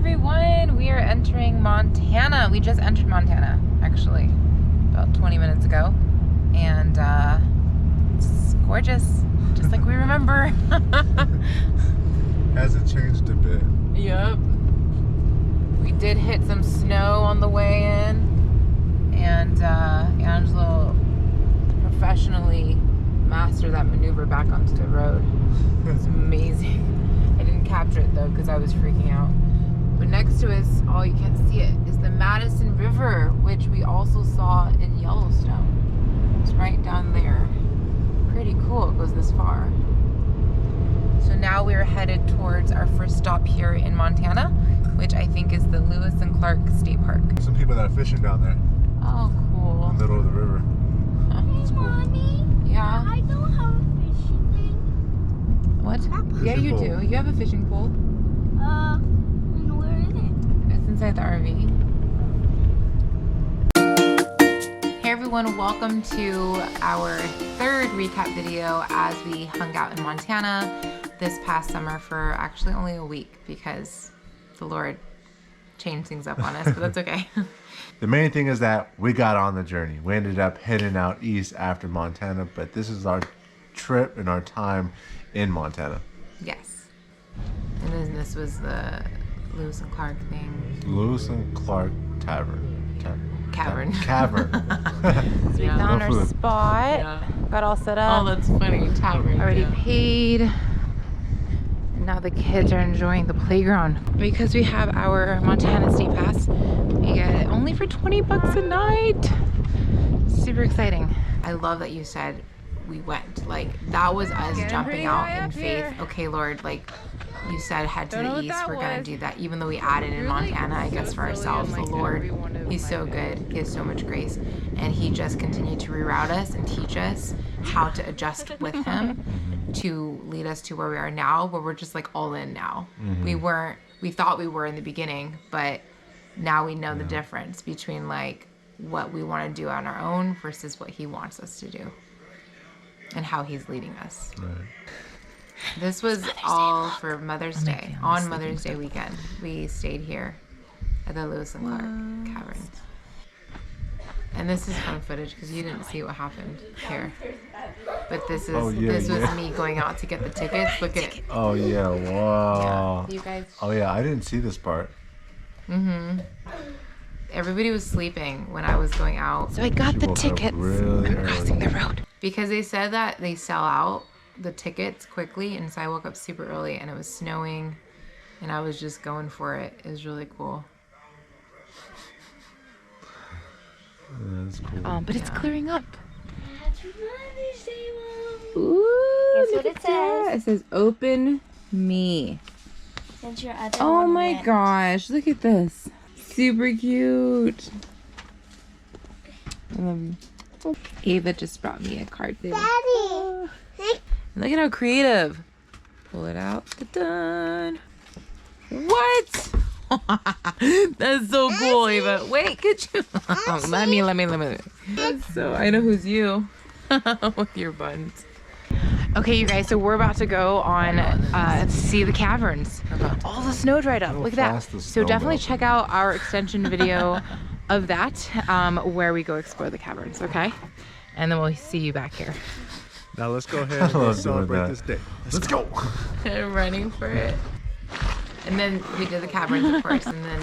everyone, we are entering Montana. We just entered Montana, actually, about 20 minutes ago. And it's gorgeous, just like we remember. Hasn't changed a bit. Yep. We did hit some snow on the way in, and Angelo professionally mastered that maneuver back onto the road. It's amazing. I didn't capture it though because I was freaking out. But next to us, oh, you can't see it, is the Madison River, which we also saw in Yellowstone. It's right down there. Pretty cool, it goes this far. So now we're headed towards our first stop here in Montana, which I think is the Lewis and Clark State Park. Some people that are fishing down there. Oh, cool. In the middle of the river. Hey, cool. Mommy. Yeah? I don't have a fishing thing. What? Yeah, you pole. do. You have a fishing pole. And where is it? It's inside the RV. Hey everyone, welcome to our third recap video as we hung out in Montana this past summer for actually only a week because the Lord changed things up on us, but that's okay. The main thing is that we got on the journey. We ended up heading out east after Montana, but this is our trip and our time in Montana. Yes. And then this was the Lewis and Clark thing. Lewis and Clark Tavern. Cavern. Cavern. So we Yeah. found No our food. spot, Yeah. got all set up. Oh, that's funny. Tavern. Already yeah. paid. And now the kids are enjoying the playground. Because we have our Montana State Pass, we get it only for 20 bucks a night. Super exciting. I love that you said we went. Like, that was us Getting jumping pretty out high in up faith. here. Okay, Lord, like you said, head to Don't know the what east. that We're gonna was. do that. Even though we added in Montana, I guess for ourselves, the Lord, He's so good. He has so much grace. And He just continued to reroute us and teach us how to adjust with Him to lead us to where we are now, where we're just like all in now. We thought we were in the beginning, but now we know the difference between like what we want to do on our own versus what He wants us to do and how He's leading us. Right. This was all for Mother's Day. On Mother's Day weekend, we stayed here at the Lewis and Clark Cavern. And this is fun footage because you didn't see what happened here. But this is this was me going out to get the tickets. Look at it. Oh yeah, wow. Yeah. You guys. Oh yeah, I didn't see this part. Everybody was sleeping when I was going out. So I got She the woke up tickets. really I'm crossing early. the road. Because they said that they sell out the tickets quickly, and so I woke up super early and it was snowing and I was just going for it. It was really cool. That's cool. But it's clearing up. Happy Mother's Day, Mom. Ooh, Guess look what it at that. says? It says open me. Since your other Oh one my went. gosh, look at this. Super cute. Ava just brought me a card. Daddy. Look at how creative. Pull it out. Done. What? That's so cool, Ava. Wait, could you? Let me. That's so, I know who's you. With your buns. Okay, you guys, so we're about to go on see the caverns. All the snow dried up. Look at that. fast the So snow definitely melted. check out our extension video of that, where we go explore the caverns, okay? And then we'll see you back here. Now let's go ahead I and love doing celebrate that. this day. Let's go. I'm running for it. And then we did the caverns, of course, and then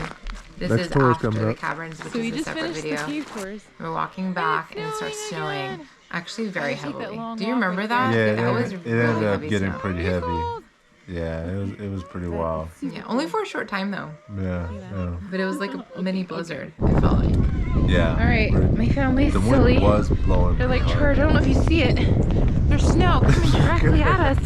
this Next is tour is after coming the up. caverns, which So we is a just separate finished video. the cave tours. We're walking back and it starts snowing. again. Actually, very Gotta take that heavily. long Do you walk remember right that? Yeah, that was it really ended up heavy getting snow. pretty heavy. Yeah, it was pretty wild. Yeah, only for a short time though. Yeah. But it was like a mini blizzard. I felt like. Yeah. All right, my family's The silly. wind was blowing. They're like, pretty George, I don't know if you see it. There's snow coming directly at us.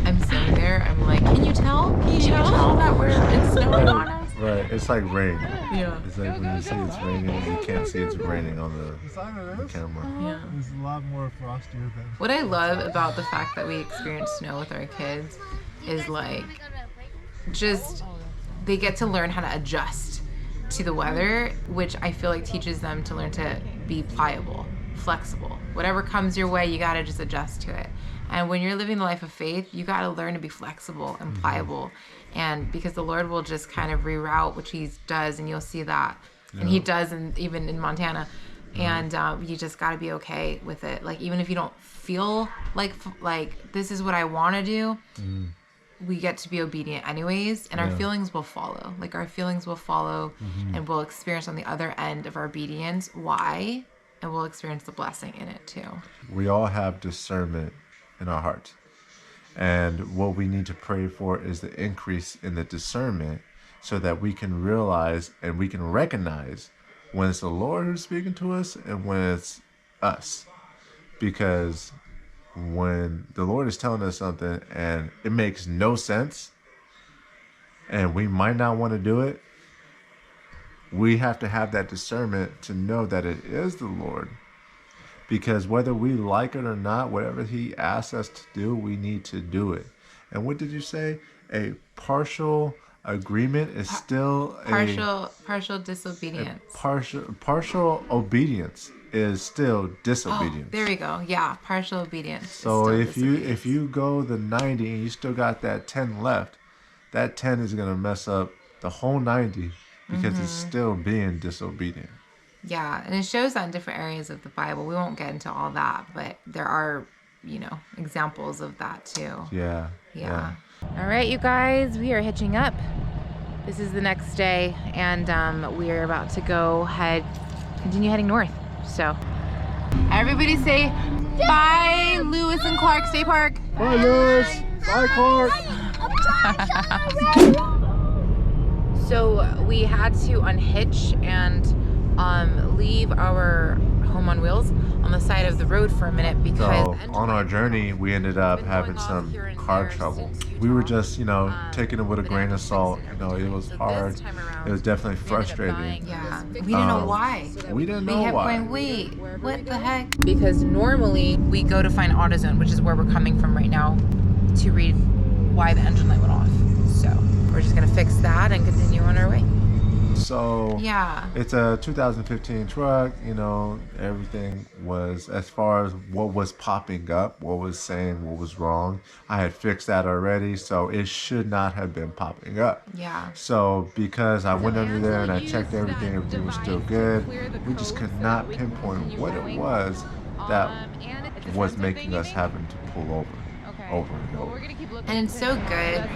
I'm sitting there. I'm like, can you tell? Can you tell that it's snowing on us? Right, it's like rain. Yeah. It's like when you see it's raining, you can't see it's raining on the camera. Yeah. It's a lot more frostier than. What I love about the fact that we experience snow with our kids is like, just they get to learn how to adjust to the weather, which I feel like teaches them to learn to be pliable, flexible. Whatever comes your way, you gotta just adjust to it. And when you're living the life of faith, you gotta learn to be flexible and pliable And because the Lord will just kind of reroute, which he does, and you'll see that. And he does, even in Montana. And you just got to be okay with it. Like, even if you don't feel like this is what I want to do, we get to be obedient anyways, and our feelings will follow. Like, our feelings will follow, and we'll experience on the other end of our obedience why, and we'll experience the blessing in it too. We all have discernment in our hearts. And what we need to pray for is the increase in the discernment so that we can realize and we can recognize when it's the Lord who's speaking to us and when it's us. Because when the Lord is telling us something and it makes no sense and we might not want to do it, we have to have that discernment to know that it is the Lord. Because whether we like it or not, whatever he asks us to do, we need to do it. And what did you say? A partial agreement is still partial disobedience. Partial obedience is still disobedience. Oh, there we go. Yeah, partial obedience. So if you go the 90 and you still got that 10 left, that 10 is gonna mess up the whole 90 because it's still being disobedient. Yeah, and it shows that in different areas of the Bible. We won't get into all that, but there are, examples of that too. Yeah. All right, you guys, we are hitching up. This is the next day, and we are about to continue heading north. So, everybody say bye, Lewis and Clark State Park. Bye, Lewis. Bye, Clark. So we had to unhitch and leave our home on wheels on the side of the road for a minute because on our journey we ended up having some car trouble. We were just taking it with a grain of salt. It was hard. It was definitely frustrating. Yeah, we didn't know why. We didn't know why. We kept going, wait, what the heck? Because normally we go to find AutoZone, which is where we're coming from right now, to read why the engine light went off. So we're just gonna fix that and continue on our way. So yeah, it's a 2015 truck. Everything was, as far as what was popping up, what was saying what was wrong, I had fixed that already, so it should not have been popping up. Yeah. So because I went under there and I checked everything was still good, we just could not pinpoint what it was that was making us having to pull over and over. And it's so good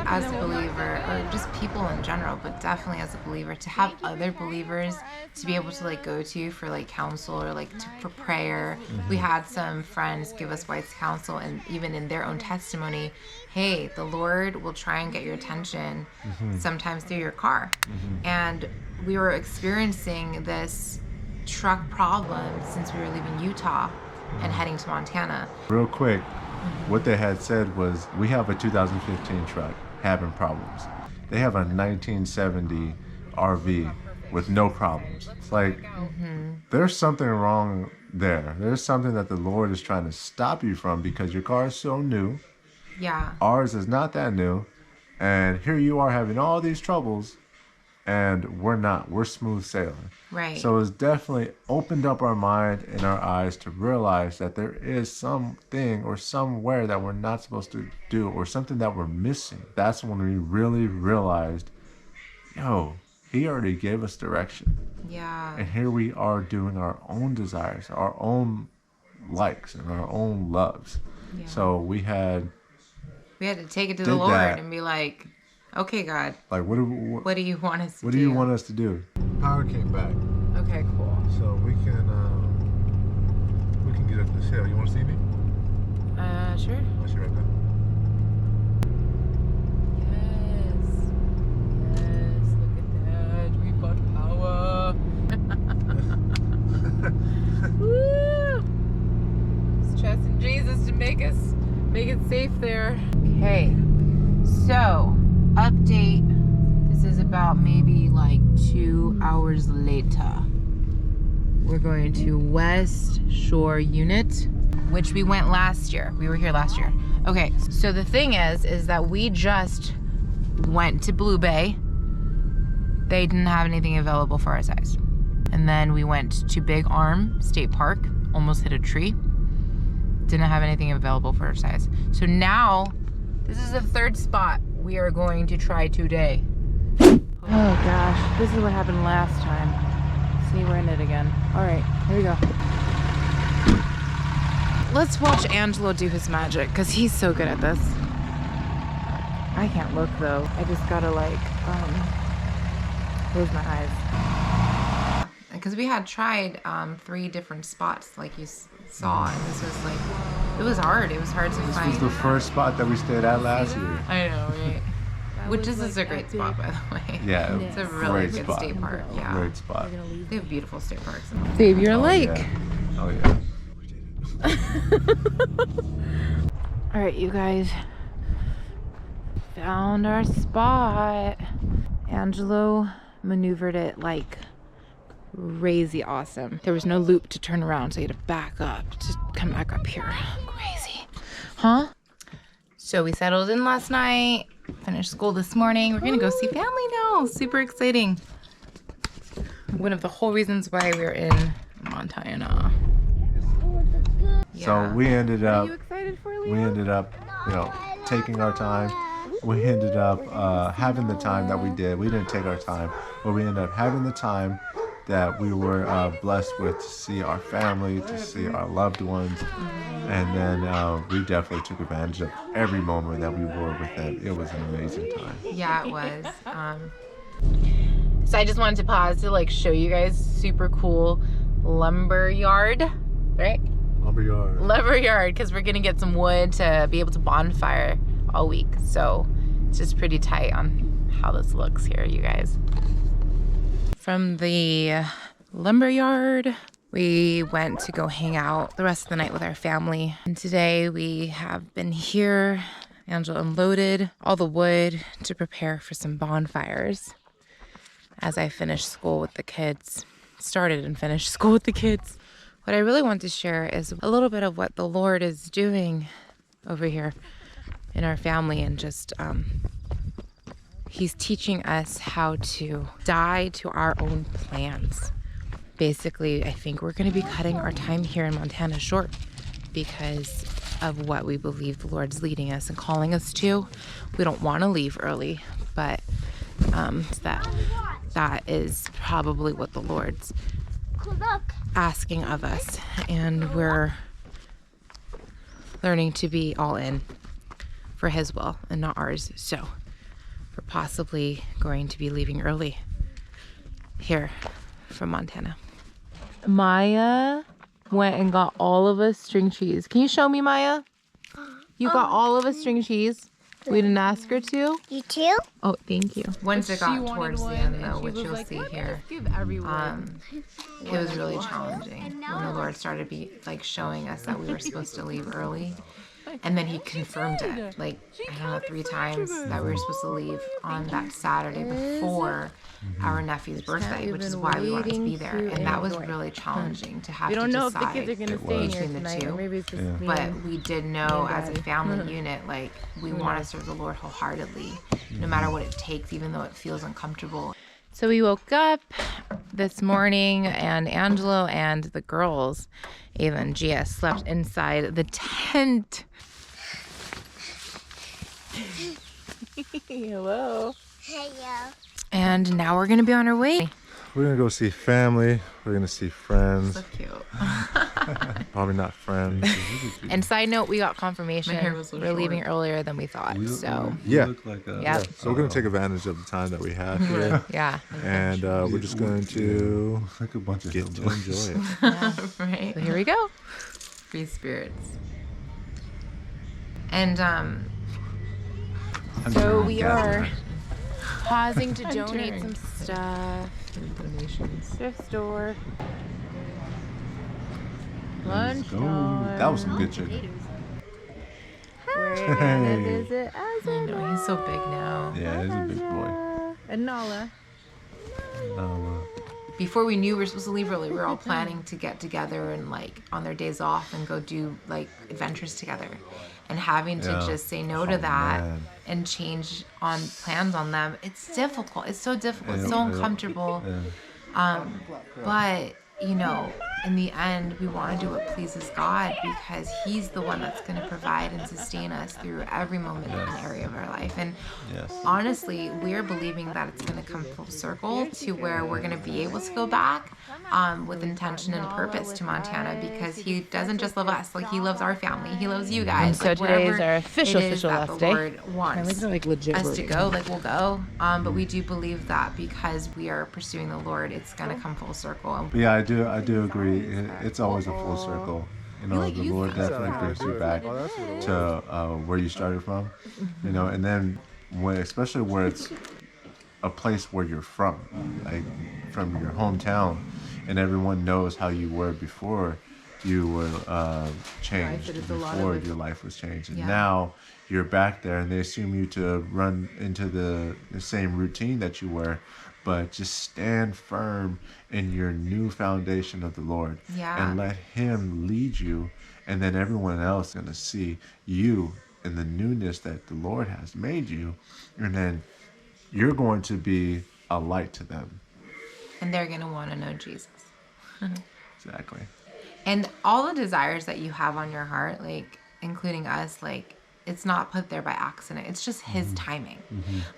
as a believer, or just people in general, but definitely as a believer, to have other believers to be able to go to for counsel or for prayer. We had some friends give us wise counsel, and even in their own testimony, hey, the Lord will try and get your attention sometimes through your car. And we were experiencing this truck problem since we were leaving Utah and heading to Montana. Real quick, what they had said was, we have a 2015 truck having problems. They have a 1970 RV with no problems. It's like, there's something wrong there. There's something that the Lord is trying to stop you from because your car is so new. Yeah. Ours is not that new. And here you are having all these troubles, and we're not. We're smooth sailing. Right. So it's definitely opened up our mind and our eyes to realize that there is something or somewhere that we're not supposed to do, or something that we're missing. That's when we really realized, he already gave us direction. Yeah. And here we are doing our own desires, our own likes, and our own loves. Yeah. So we had to take it to the Lord and be like, okay, God. Like, what do you want us to do? What do you want us to do? Power came back. Okay, cool. So we can get up this hill. You want to see me? Sure. I'll see you right now. Yes, look at that. We've got power. Woo! Just trusting Jesus to make it safe there. Okay, so update. This is about maybe 2 hours later. We're going to West Shore Unit, which we went last year. We were here last year. Okay, so the thing is that we just went to Blue Bay. They didn't have anything available for our size. And then we went to Big Arm State Park, almost hit a tree. Didn't have anything available for our size. So now, this is the third spot we are going to try today. Oh gosh, this is what happened last time. See, we're in it again. All right, here we go. Let's watch Angelo do his magic, because he's so good at this. I can't look though. I just gotta like, close my eyes. Because we had tried 3 different spots like you saw, and this was like, it was hard. It was hard to find. This was the first spot that we stayed at last year. I know, right? Which is a great spot, by the way. Yeah, It's a really great good spot. state park. Yeah. Great spot. They have beautiful state parks. Xavier Lake. Yeah. Oh yeah. All right, you guys. Found our spot. Angelo maneuvered it like crazy awesome. There was no loop to turn around, so you had to back up to come back up here. Crazy. Huh? So we settled in last night, finished school this morning. We're gonna go see family now. Super exciting. One of the whole reasons why we're in Montana. So we ended Are up you excited for Leo? we ended up, taking our time. We ended up having the time that we did. We didn't take our time, but we ended up having the time that we were blessed with to see our family, to see our loved ones. And then we definitely took advantage of every moment that we were with them. It was an amazing time. Yeah, it was. So I just wanted to pause to like show you guys super cool lumber yard, right? Lumberyard. Lumber yard, because we're gonna get some wood to be able to bonfire all week. So it's just pretty tight on how this looks here, you guys. From the lumber yard, we went to go hang out the rest of the night with our family. And today we have been here. Angelo unloaded all the wood to prepare for some bonfires as I finished school with the kids. Started and finished school with the kids. What I really want to share is a little bit of what the Lord is doing over here in our family, and just He's teaching us how to die to our own plans. Basically, I think we're going to be cutting our time here in Montana short because of what we believe the Lord's leading us and calling us to. We don't want to leave early, but that is probably what the Lord's asking of us, and we're learning to be all in for His will and not ours. So we're possibly going to be leaving early here from Montana. Maya went and got all of us string cheese. Can you show me, Maya? You got all of us string cheese. We didn't ask her to. You too? Oh, thank you. Once it got towards the end, though, which you'll see here, it was really challenging when the Lord started showing us that we were supposed to leave early. And then He confirmed it, 3 times that we were supposed to leave on that Saturday before our nephew's birthday, which is why we wanted to be there. And that was really challenging to have to decide between the two. But we did know as a family unit, we want to serve the Lord wholeheartedly, no matter what it takes, even though it feels uncomfortable. So we woke up this morning, and Angelo and the girls, Ava and Gia, slept inside the tent. Hello. Hello. And now we're gonna be on our way. We're gonna go see family. We're gonna see friends. So cute. Probably not friends. And side note, we got confirmation. My hair was so we're leaving short. earlier than we thought. So Yeah. yeah. So we're gonna take advantage of the time that we have here, Yeah. and we're just going to Like a bunch of get to hillbillies. enjoy it. Right. So here we go. Free spirits. And so we are pausing to donate some stuff. Thrift store. Lunch. That was some good chicken. We're gonna visit Angelo. I know, he's so big now. Yeah, he's a big boy. And Nala. No, Before we knew we were supposed to leave early, we were all planning to get together and on their days off and go do adventures together. And having to just say no to that man. and change on plans on them, it's difficult. It's so difficult. It's so uncomfortable. Yeah. But in the end, we want to do what pleases God because He's the one that's going to provide and sustain us through every moment and area of our life. And Yes. honestly, we're believing that it's going to come full circle to where we're going to be able to go back with intention and purpose to Montana, because He doesn't just love us, like He loves our family, He loves you guys. And so like, today is wherever our official it is that last the day. Lord wants Like legit us to go, like we'll go. But we do believe that because we are pursuing the Lord, it's going to come full circle. And But yeah, I do agree. It's always a full circle. You know, the Lord definitely brings you back to where you started from. You know, and then especially where it's a place where you're from, like from your hometown, and everyone knows how you were before you were changed, before your life was changed, and now you're back there, and they assume you to run into the same routine that you were, but just stand firm in your new foundation of the Lord, and let Him lead you, and then everyone else is going to see you in the newness that the Lord has made you, and then you're going to be a light to them. And they're going to want to know Jesus. Exactly. And all the desires that you have on your heart, like including us, like it's not put there by accident. It's just His timing.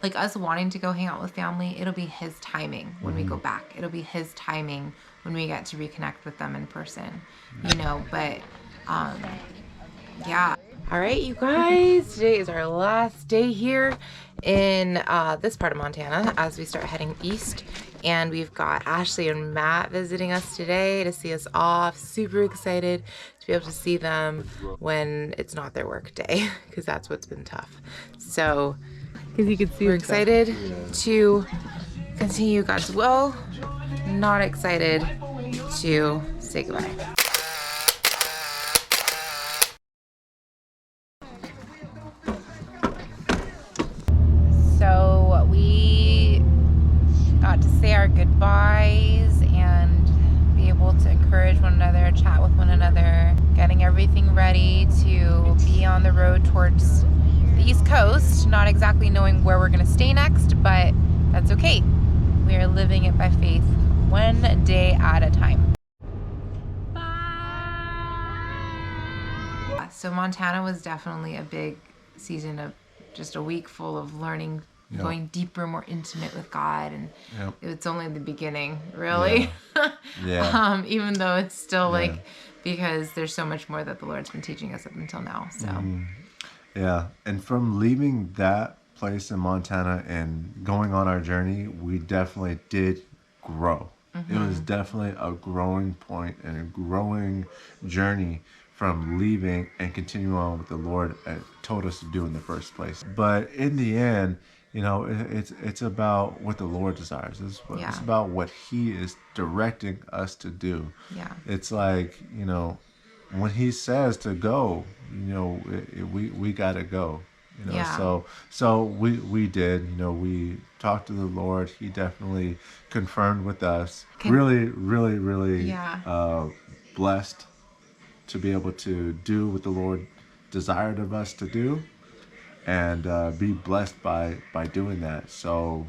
Like us wanting to go hang out with family, it'll be His timing when we go back. It'll be His timing when we get to reconnect with them in person, you know, but yeah. All right, you guys, today is our last day here in this part of Montana as we start heading east. And we've got Ashley and Matt visiting us today to see us off. Super excited to be able to see them when it's not their work day, because that's what's been tough. So, because you can see, we're excited to continue God's will, not excited to say goodbye. So we got to say our goodbyes and be able to encourage one another, chat with one another, getting everything ready to be on the road towards the East Coast, not exactly knowing where we're going to stay next, but that's okay. We are living it by faith, one day at a time. Bye! So Montana was definitely a big season of just a week full of learning, going deeper, more intimate with God, and it's only the beginning, really. Even though it's still like, because there's so much more that the Lord's been teaching us up until now. So and from leaving that place in Montana and going on our journey, we definitely did grow. It was definitely a growing point and a growing journey from leaving and continuing on with the Lord told us to do in the first place. But in the end, you know, it's about what the Lord desires. It's about what He is directing us to do. It's like, you know, when He says to go, you know, we gotta go. You know, so we did. You know, we talked to the Lord. He definitely confirmed with us. Really blessed to be able to do what the Lord desired of us to do, and be blessed by doing that. So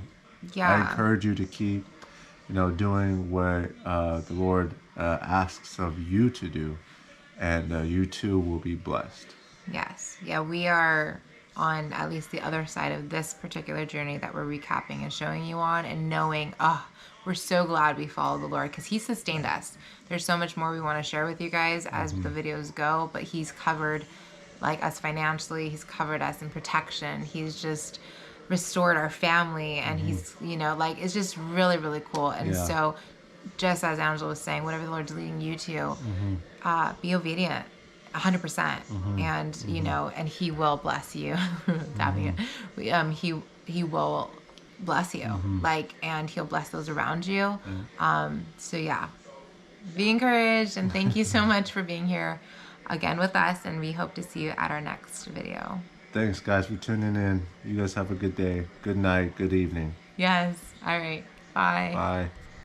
I encourage you to keep, you know, doing what the Lord asks of you to do, and you too will be blessed. Yes. Yeah, we are on at least the other side of this particular journey that we're recapping and showing you on, and knowing, we're so glad we followed the Lord because He sustained us. There's so much more we want to share with you guys as the videos go, but He's covered like us financially. He's covered us in protection. He's just restored our family, and He's, you know, like, it's just really, really cool. And so just as Angelo was saying, whatever the Lord's leading you to, be obedient 100%. And, you know, and He will bless you. Tapping it. He will bless you, like, and He'll bless those around you. So yeah, be encouraged, and thank you so much for being here again with us, and we hope to see you at our next video. Thanks, guys, for tuning in. You guys have a good day, good night, good evening. Yes. All right. Bye. Bye.